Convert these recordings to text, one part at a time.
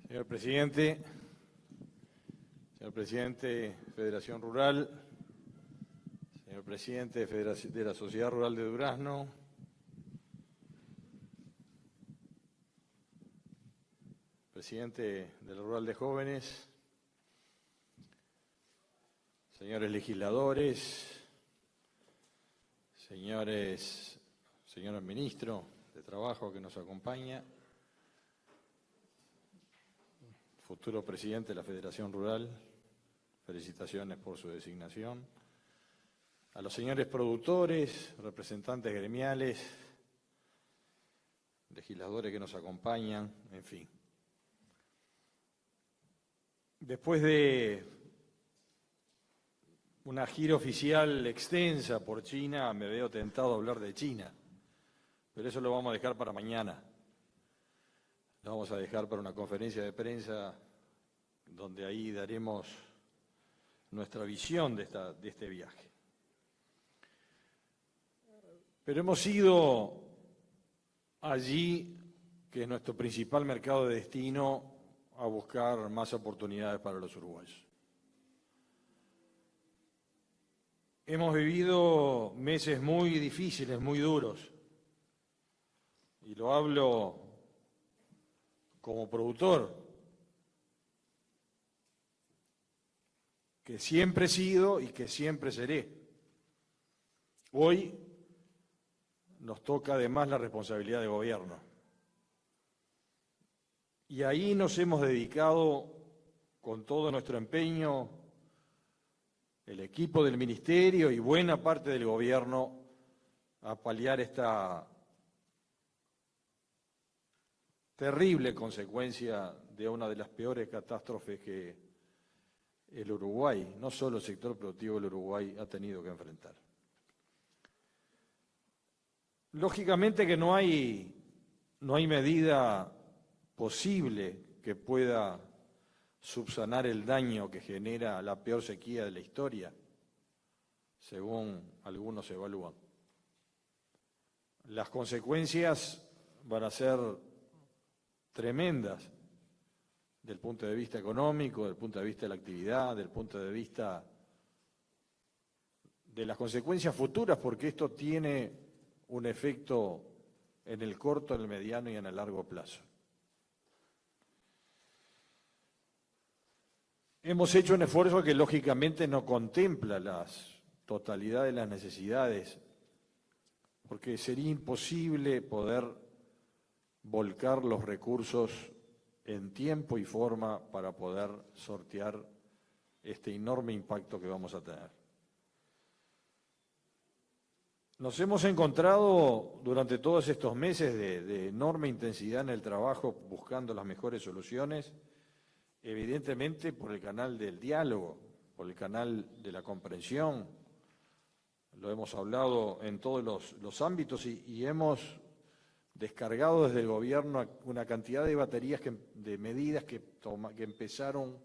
Señor presidente, Federación Rural, señor presidente de la Sociedad Rural de Durazno, presidente de la Rural de Jóvenes, señores legisladores, señor ministro de Trabajo que nos acompaña, futuro presidente de la Federación Rural, felicitaciones por su designación, a los señores productores, representantes gremiales, legisladores que nos acompañan, en fin. Después de una gira oficial extensa por China, me veo tentado a hablar de China, pero eso lo vamos a dejar para mañana. Lo vamos a dejar para una conferencia de prensa donde ahí daremos nuestra visión de este viaje. Pero hemos ido allí, que es nuestro principal mercado de destino, a buscar más oportunidades para los uruguayos. Hemos vivido meses muy difíciles, muy duros, y lo hablo como productor, que siempre he sido y que siempre seré. Hoy nos toca además la responsabilidad de gobierno. Y ahí nos hemos dedicado con todo nuestro empeño, el equipo del ministerio y buena parte del gobierno, a paliar esta terrible consecuencia de una de las peores catástrofes que el Uruguay, no solo el sector productivo del Uruguay, ha tenido que enfrentar. Lógicamente que no hay medida posible que pueda subsanar el daño que genera la peor sequía de la historia, según algunos evalúan. Las consecuencias van a ser tremendas del punto de vista económico, del punto de vista de la actividad, del punto de vista de las consecuencias futuras, porque esto tiene un efecto en el corto, en el mediano y en el largo plazo. Hemos hecho un esfuerzo que lógicamente no contempla la totalidad de las necesidades, porque sería imposible poder volcar los recursos en tiempo y forma para poder sortear este enorme impacto que vamos a tener. Nos hemos encontrado durante todos estos meses de enorme intensidad en el trabajo buscando las mejores soluciones, evidentemente por el canal del diálogo, por el canal de la comprensión. Lo hemos hablado en todos los ámbitos y hemos descargado desde el gobierno una cantidad de baterías, de medidas que empezaron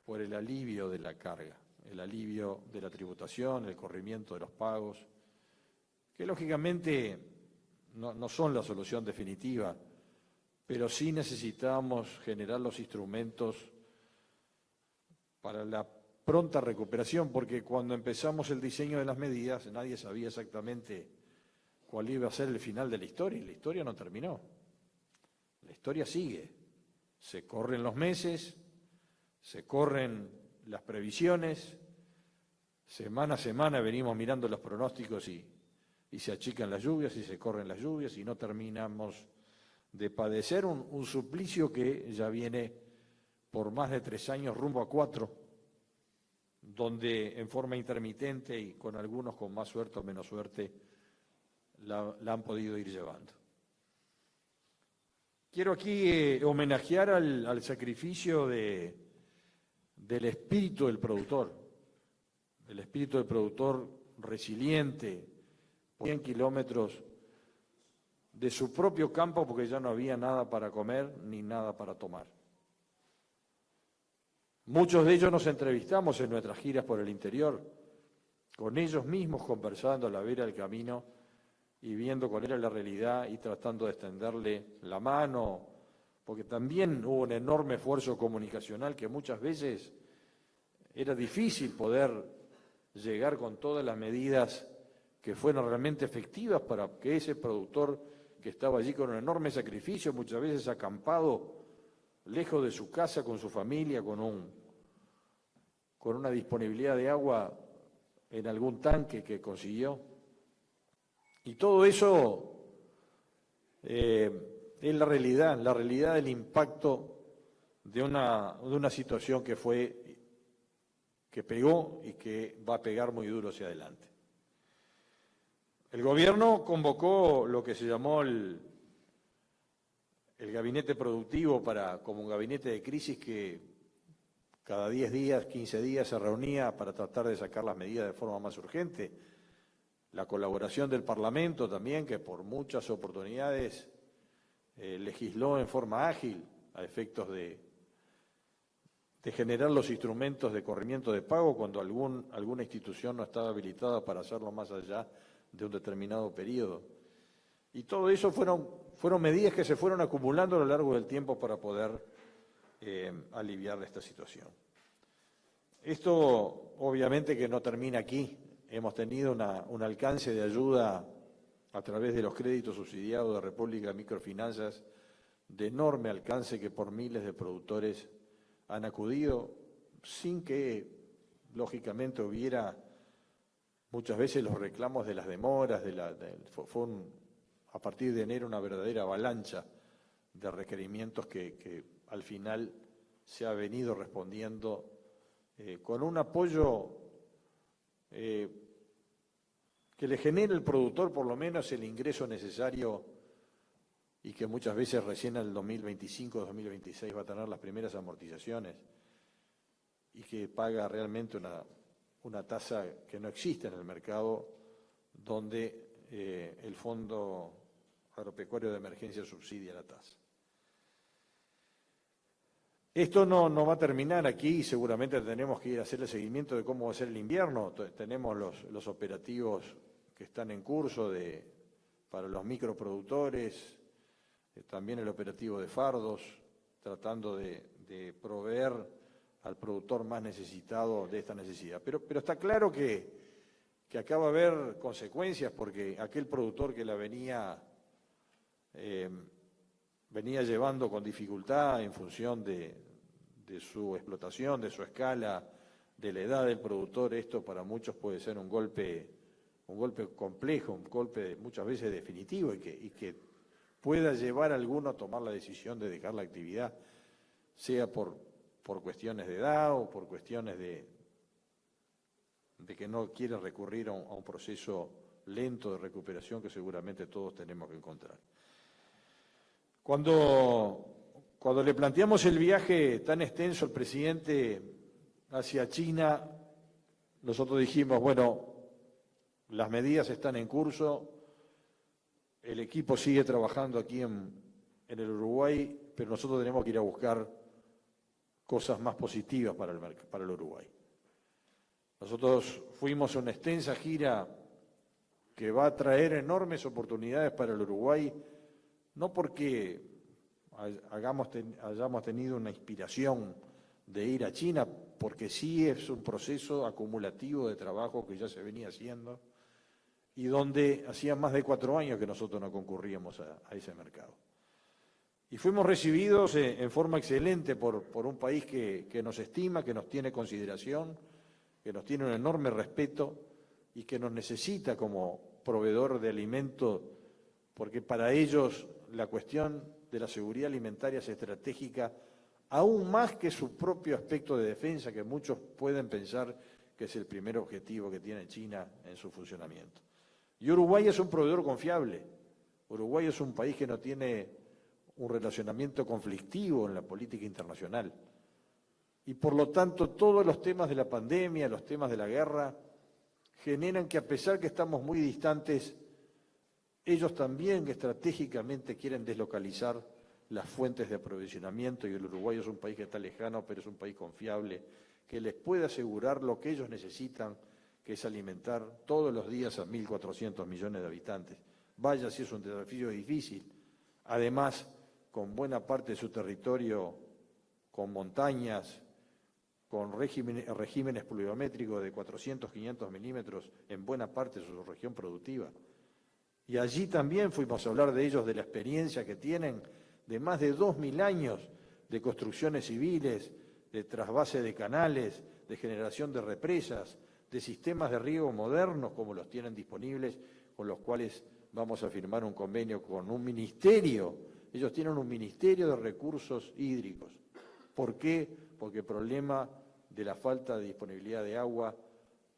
por el alivio de la carga, el alivio de la tributación, el corrimiento de los pagos, que lógicamente no son la solución definitiva, pero sí necesitamos generar los instrumentos para la pronta recuperación, porque cuando empezamos el diseño de las medidas nadie sabía exactamente cuál iba a ser el final de la historia, y la historia no terminó. La historia sigue. Se corren los meses, se corren las previsiones, semana a semana venimos mirando los pronósticos y se achican las lluvias y se corren las lluvias y no terminamos de padecer un suplicio que ya viene por más de 3 años rumbo a 4, donde en forma intermitente y con algunos con más suerte o menos suerte la han podido ir llevando. Quiero aquí homenajear al sacrificio del espíritu del productor, el espíritu del productor resiliente, 100 kilómetros de su propio campo porque ya no había nada para comer ni nada para tomar. Muchos de ellos nos entrevistamos en nuestras giras por el interior, con ellos mismos conversando a la vera del camino y viendo cuál era la realidad y tratando de extenderle la mano porque también hubo un enorme esfuerzo comunicacional que muchas veces era difícil poder llegar con todas las medidas que fueron realmente efectivas para que ese productor que estaba allí con un enorme sacrificio, muchas veces acampado, lejos de su casa, con su familia, con una disponibilidad de agua en algún tanque que consiguió. Y todo eso es la realidad del impacto de una situación que pegó y que va a pegar muy duro hacia adelante. El gobierno convocó lo que se llamó el gabinete productivo como un gabinete de crisis que cada 10 días, 15 días se reunía para tratar de sacar las medidas de forma más urgente. La colaboración del Parlamento también, que por muchas oportunidades legisló en forma ágil a efectos de generar los instrumentos de corrimiento de pago cuando alguna institución no estaba habilitada para hacerlo más allá de un determinado periodo. Y todo eso fueron medidas que se fueron acumulando a lo largo del tiempo para poder aliviar esta situación. Esto obviamente que no termina aquí. Hemos tenido un alcance de ayuda a través de los créditos subsidiados de República de Microfinanzas de enorme alcance que por miles de productores han acudido sin que, lógicamente, hubiera muchas veces los reclamos de las demoras, a partir de enero una verdadera avalancha de requerimientos que al final se ha venido respondiendo con un apoyo que le genere al productor por lo menos el ingreso necesario y que muchas veces recién en el 2025, 2026 va a tener las primeras amortizaciones y que paga realmente una tasa que no existe en el mercado, donde el Fondo Agropecuario de Emergencia subsidia la tasa. Esto no va a terminar aquí, seguramente tenemos que ir a hacer el seguimiento de cómo va a ser el invierno. Tenemos los operativos que están en curso para los microproductores, también el operativo de fardos, tratando de proveer al productor más necesitado de esta necesidad. Pero está claro que acá va a haber consecuencias porque aquel productor que la venía llevando con dificultad en función de su explotación, de su escala, de la edad del productor, esto para muchos puede ser un golpe complejo, un golpe muchas veces definitivo y que pueda llevar a alguno a tomar la decisión de dejar la actividad, sea por cuestiones de edad o por cuestiones de que no quieren recurrir a un proceso lento de recuperación que seguramente todos tenemos que encontrar. Cuando le planteamos el viaje tan extenso al presidente hacia China, nosotros dijimos, bueno, las medidas están en curso, el equipo sigue trabajando aquí en el Uruguay, pero nosotros tenemos que ir a buscar cosas más positivas para el Uruguay. Nosotros fuimos a una extensa gira que va a traer enormes oportunidades para el Uruguay, no porque hayamos tenido una inspiración de ir a China, porque sí es un proceso acumulativo de trabajo que ya se venía haciendo y donde hacía más de 4 años que nosotros no concurríamos a ese mercado. Y fuimos recibidos en forma excelente por un país que nos estima, que nos tiene consideración, que nos tiene un enorme respeto y que nos necesita como proveedor de alimentos, porque para ellos la cuestión de la seguridad alimentaria es estratégica, aún más que su propio aspecto de defensa, que muchos pueden pensar que es el primer objetivo que tiene China en su funcionamiento. Y Uruguay es un proveedor confiable. Uruguay es un país que no tiene un relacionamiento conflictivo en la política internacional. Y por lo tanto, todos los temas de la pandemia, los temas de la guerra, generan que a pesar que estamos muy distantes, ellos también estratégicamente quieren deslocalizar las fuentes de aprovisionamiento y el Uruguay es un país que está lejano, pero es un país confiable, que les puede asegurar lo que ellos necesitan, que es alimentar todos los días a 1.400 millones de habitantes. Vaya si es un desafío difícil. Además, con buena parte de su territorio con montañas, con regímenes pluviométricos de 400, 500 milímetros en buena parte de su región productiva. Y allí también fuimos a hablar de ellos, de la experiencia que tienen de más de 2000 años de construcciones civiles, de trasvase de canales, de generación de represas, de sistemas de riego modernos como los tienen disponibles, con los cuales vamos a firmar un convenio con un ministerio. Ellos tienen un ministerio de recursos hídricos. ¿Por qué? Porque el problema de la falta de disponibilidad de agua,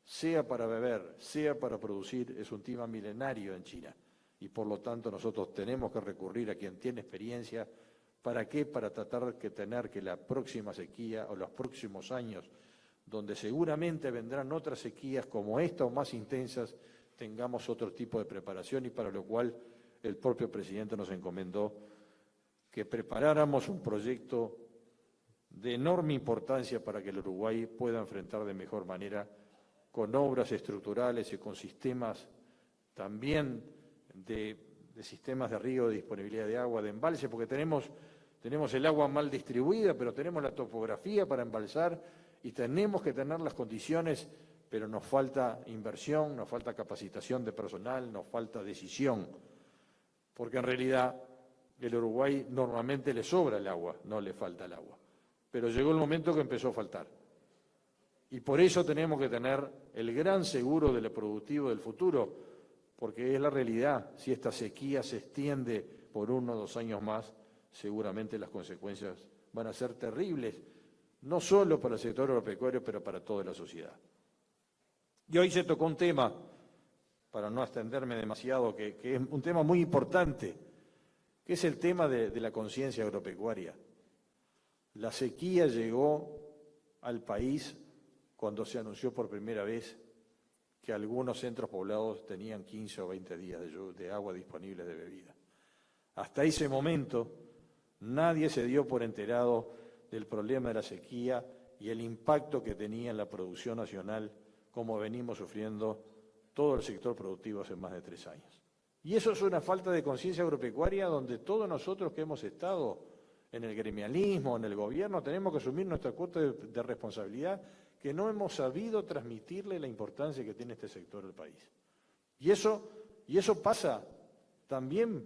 sea para beber, sea para producir, es un tema milenario en China. Y por lo tanto nosotros tenemos que recurrir a quien tiene experiencia. ¿Para qué? Para tratar de tener que la próxima sequía o los próximos años, donde seguramente vendrán otras sequías como esta o más intensas, tengamos otro tipo de preparación, y para lo cual el propio presidente nos encomendó que preparáramos un proyecto de enorme importancia para que el Uruguay pueda enfrentar de mejor manera, con obras estructurales y con sistemas también de sistemas de riego, de disponibilidad de agua, de embalse, porque tenemos el agua mal distribuida, pero tenemos la topografía para embalsar y tenemos que tener las condiciones, pero nos falta inversión, nos falta capacitación de personal, nos falta decisión, porque en realidad el Uruguay normalmente le sobra el agua, no le falta el agua. Pero llegó el momento que empezó a faltar. Y por eso tenemos que tener el gran seguro del productivo del futuro, porque es la realidad. Si esta sequía se extiende por 1 o 2 años más, seguramente las consecuencias van a ser terribles, no solo para el sector agropecuario, pero para toda la sociedad. Y hoy se tocó un tema, para no extenderme demasiado, que es un tema muy importante, que es el tema de la conciencia agropecuaria. La sequía llegó al país cuando se anunció por primera vez que algunos centros poblados tenían 15 o 20 días de agua disponible de bebida. Hasta ese momento nadie se dio por enterado del problema de la sequía y el impacto que tenía en la producción nacional, como venimos sufriendo todo el sector productivo hace más de 3 años. Y eso es una falta de conciencia agropecuaria donde todos nosotros que hemos estado en el gremialismo, en el gobierno, tenemos que asumir nuestra cuota de responsabilidad, que no hemos sabido transmitirle la importancia que tiene este sector del país. Y eso pasa también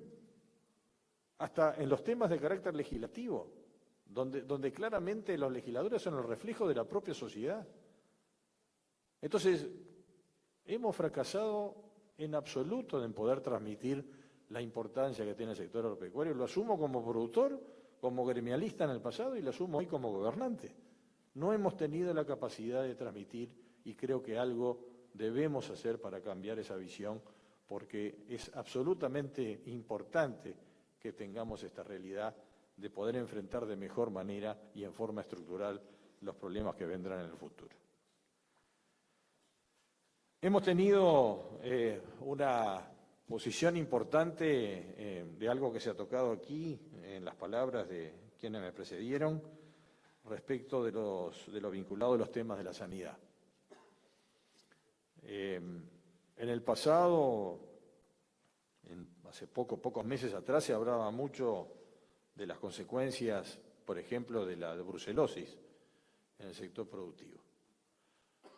hasta en los temas de carácter legislativo, donde claramente los legisladores son el reflejo de la propia sociedad. Entonces, hemos fracasado en absoluto en poder transmitir la importancia que tiene el sector agropecuario. Lo asumo como productor, como gremialista en el pasado, y lo asumo hoy como gobernante. No hemos tenido la capacidad de transmitir, y creo que algo debemos hacer para cambiar esa visión, porque es absolutamente importante que tengamos esta realidad de poder enfrentar de mejor manera y en forma estructural los problemas que vendrán en el futuro. Hemos tenido una posición importante de algo que se ha tocado aquí en las palabras de quienes me precedieron respecto de lo vinculado a los temas de la sanidad. En el pasado, hace pocos meses atrás, se hablaba mucho de las consecuencias, por ejemplo, de la brucelosis en el sector productivo.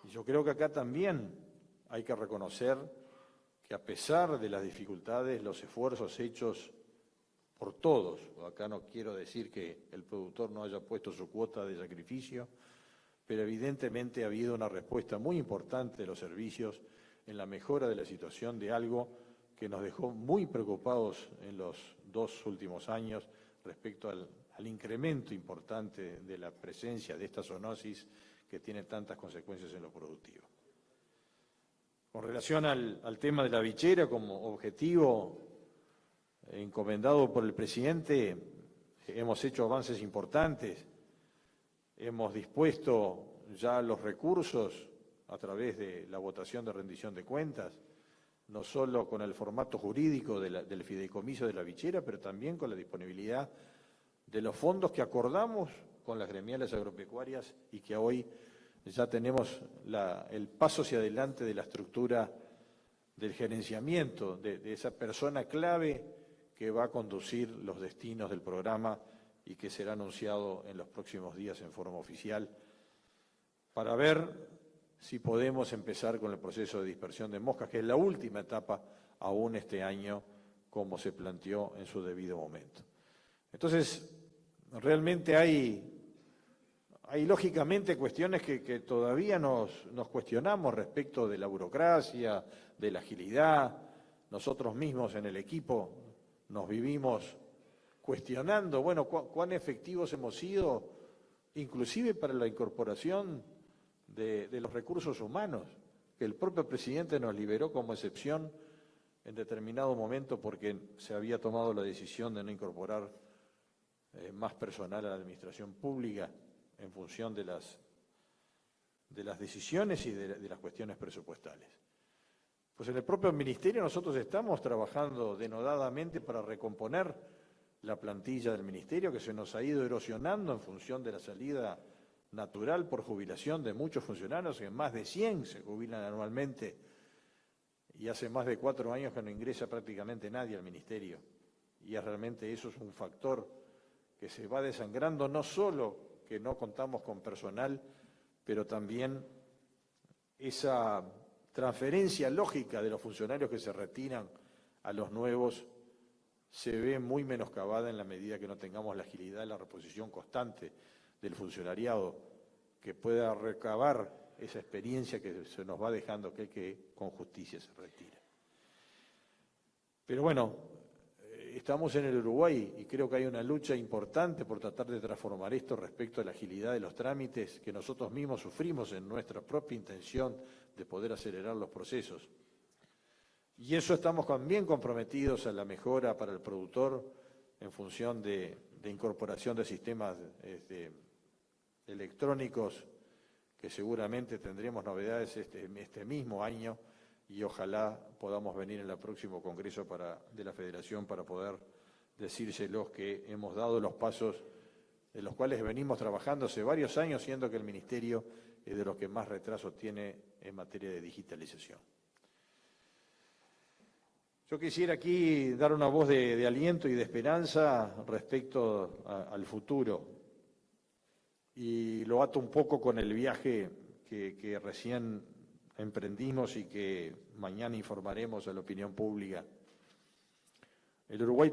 Y yo creo que acá también hay que reconocer que a pesar de las dificultades, los esfuerzos hechos por todos, acá no quiero decir que el productor no haya puesto su cuota de sacrificio, pero evidentemente ha habido una respuesta muy importante de los servicios en la mejora de la situación de algo que nos dejó muy preocupados en los 2 últimos años respecto al incremento importante de la presencia de esta zoonosis que tiene tantas consecuencias en lo productivo. Con relación al tema de la bichera como objetivo encomendado por el presidente, hemos hecho avances importantes, hemos dispuesto ya los recursos a través de la votación de rendición de cuentas, no solo con el formato jurídico del fideicomiso de la bichera, pero también con la disponibilidad de los fondos que acordamos con las gremiales agropecuarias y que hoy ya tenemos el paso hacia adelante de la estructura del gerenciamiento, de esa persona clave que va a conducir los destinos del programa y que será anunciado en los próximos días en forma oficial, para ver si podemos empezar con el proceso de dispersión de moscas, que es la última etapa aún este año, como se planteó en su debido momento. Entonces, realmente hay lógicamente cuestiones que todavía nos cuestionamos respecto de la burocracia, de la agilidad. Nosotros mismos en el equipo nos vivimos cuestionando, bueno, cuán efectivos hemos sido, inclusive para la incorporación de los recursos humanos, que el propio presidente nos liberó como excepción en determinado momento porque se había tomado la decisión de no incorporar más personal a la administración pública en función de las decisiones y de las cuestiones presupuestales. Pues en el propio Ministerio nosotros estamos trabajando denodadamente para recomponer la plantilla del Ministerio, que se nos ha ido erosionando en función de la salida natural por jubilación de muchos funcionarios, que más de 100 se jubilan anualmente, y hace más de 4 años que no ingresa prácticamente nadie al Ministerio. Y realmente eso es un factor que se va desangrando, no solo que no contamos con personal, pero también esa transferencia lógica de los funcionarios que se retiran a los nuevos se ve muy menoscabada en la medida que no tengamos la agilidad y la reposición constante del funcionariado que pueda recabar esa experiencia que se nos va dejando aquel que con justicia se retira. Pero bueno, estamos en el Uruguay y creo que hay una lucha importante por tratar de transformar esto respecto a la agilidad de los trámites que nosotros mismos sufrimos en nuestra propia intención de poder acelerar los procesos. Y eso estamos también comprometidos a la mejora para el productor en función de incorporación de sistemas electrónicos, que seguramente tendremos novedades este mismo año, y ojalá podamos venir en el próximo Congreso de la Federación para poder decírselos que hemos dado los pasos de los cuales venimos trabajando hace varios años, siendo que el Ministerio es de los que más retraso tiene en materia de digitalización. Yo quisiera aquí dar una voz de aliento y de esperanza respecto al futuro, y lo ato un poco con el viaje que recién emprendimos y que mañana informaremos a la opinión pública. El Uruguay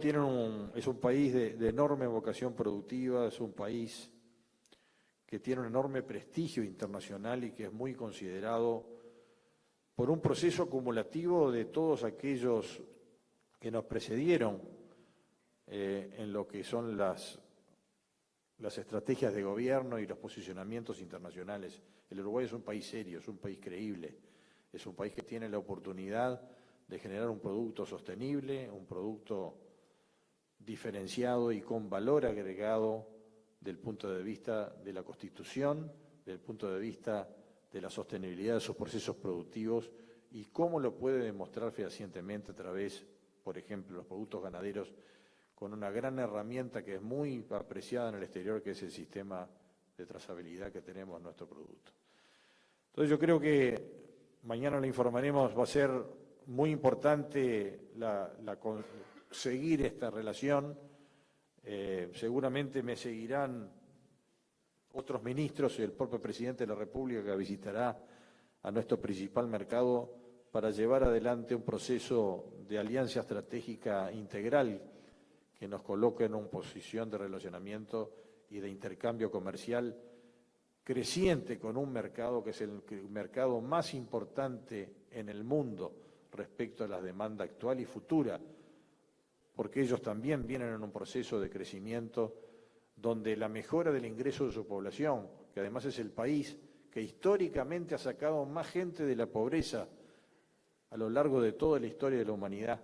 es un país de enorme vocación productiva, es un país que tiene un enorme prestigio internacional y que es muy considerado por un proceso acumulativo de todos aquellos que nos precedieron en lo que son las estrategias de gobierno y los posicionamientos internacionales. El Uruguay es un país serio, es un país creíble, es un país que tiene la oportunidad de generar un producto sostenible, un producto diferenciado y con valor agregado del punto de vista de la Constitución, del punto de vista de la sostenibilidad de sus procesos productivos y cómo lo puede demostrar fehacientemente a través, por ejemplo, los productos ganaderos, con una gran herramienta que es muy apreciada en el exterior, que es el sistema de trazabilidad que tenemos en nuestro producto. Entonces yo creo que mañana le informaremos, va a ser muy importante seguir esta relación. Seguramente me seguirán otros ministros y el propio presidente de la República, que visitará a nuestro principal mercado para llevar adelante un proceso de alianza estratégica integral que nos coloque en una posición de relacionamiento y de intercambio comercial creciente con un mercado que es el mercado más importante en el mundo respecto a la demanda actual y futura, porque ellos también vienen en un proceso de crecimiento donde la mejora del ingreso de su población, que además es el país que históricamente ha sacado más gente de la pobreza a lo largo de toda la historia de la humanidad,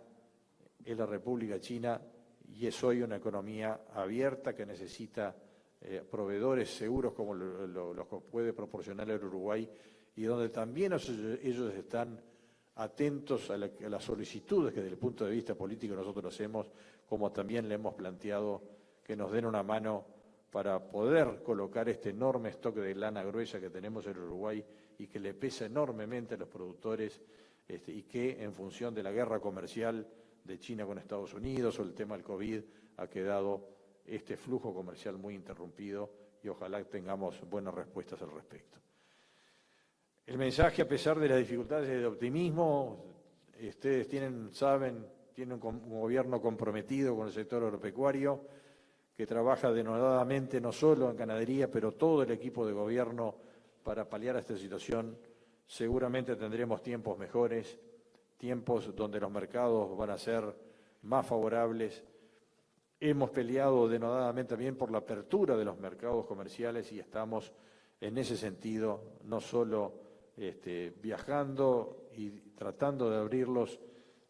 es la República China, y es hoy una economía abierta que necesita proveedores seguros como los que puede proporcionar el Uruguay, y donde también ellos están atentos a las solicitudes que desde el punto de vista político nosotros hacemos, como también le hemos planteado que nos den una mano para poder colocar este enorme stock de lana gruesa que tenemos en el Uruguay y que le pesa enormemente a los productores, y que en función de la guerra comercial de China con Estados Unidos o el tema del COVID ha quedado este flujo comercial muy interrumpido y ojalá tengamos buenas respuestas al respecto. El mensaje, a pesar de las dificultades de optimismo, ustedes saben, tienen un gobierno comprometido con el sector agropecuario, que trabaja denodadamente no solo en ganadería, pero todo el equipo de gobierno para paliar esta situación. Seguramente tendremos tiempos mejores, tiempos donde los mercados van a ser más favorables. Hemos peleado denodadamente también por la apertura de los mercados comerciales y estamos en ese sentido, no solo viajando y tratando de abrirlos,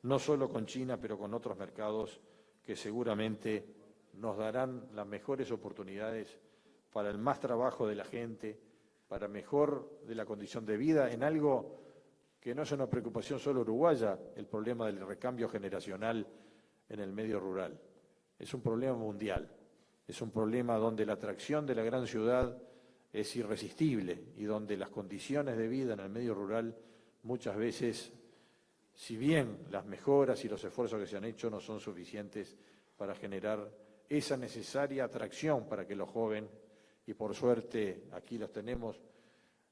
no solo con China, pero con otros mercados que seguramente nos darán las mejores oportunidades para el más trabajo de la gente, para mejor de la condición de vida, en algo que no es una preocupación solo uruguaya, el problema del recambio generacional en el medio rural. Es un problema mundial, es un problema donde la atracción de la gran ciudad es irresistible y donde las condiciones de vida en el medio rural muchas veces, si bien las mejoras y los esfuerzos que se han hecho no son suficientes para generar esa necesaria atracción para que los jóvenes, y por suerte aquí los tenemos,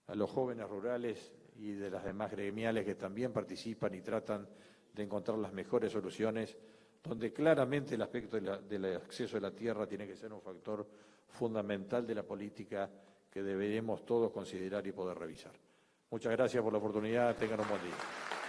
a los jóvenes rurales y de las demás gremiales que también participan y tratan de encontrar las mejores soluciones, donde claramente el aspecto del acceso a la tierra tiene que ser un factor fundamental de la política que deberemos todos considerar y poder revisar. Muchas gracias por la oportunidad, tengan un buen día.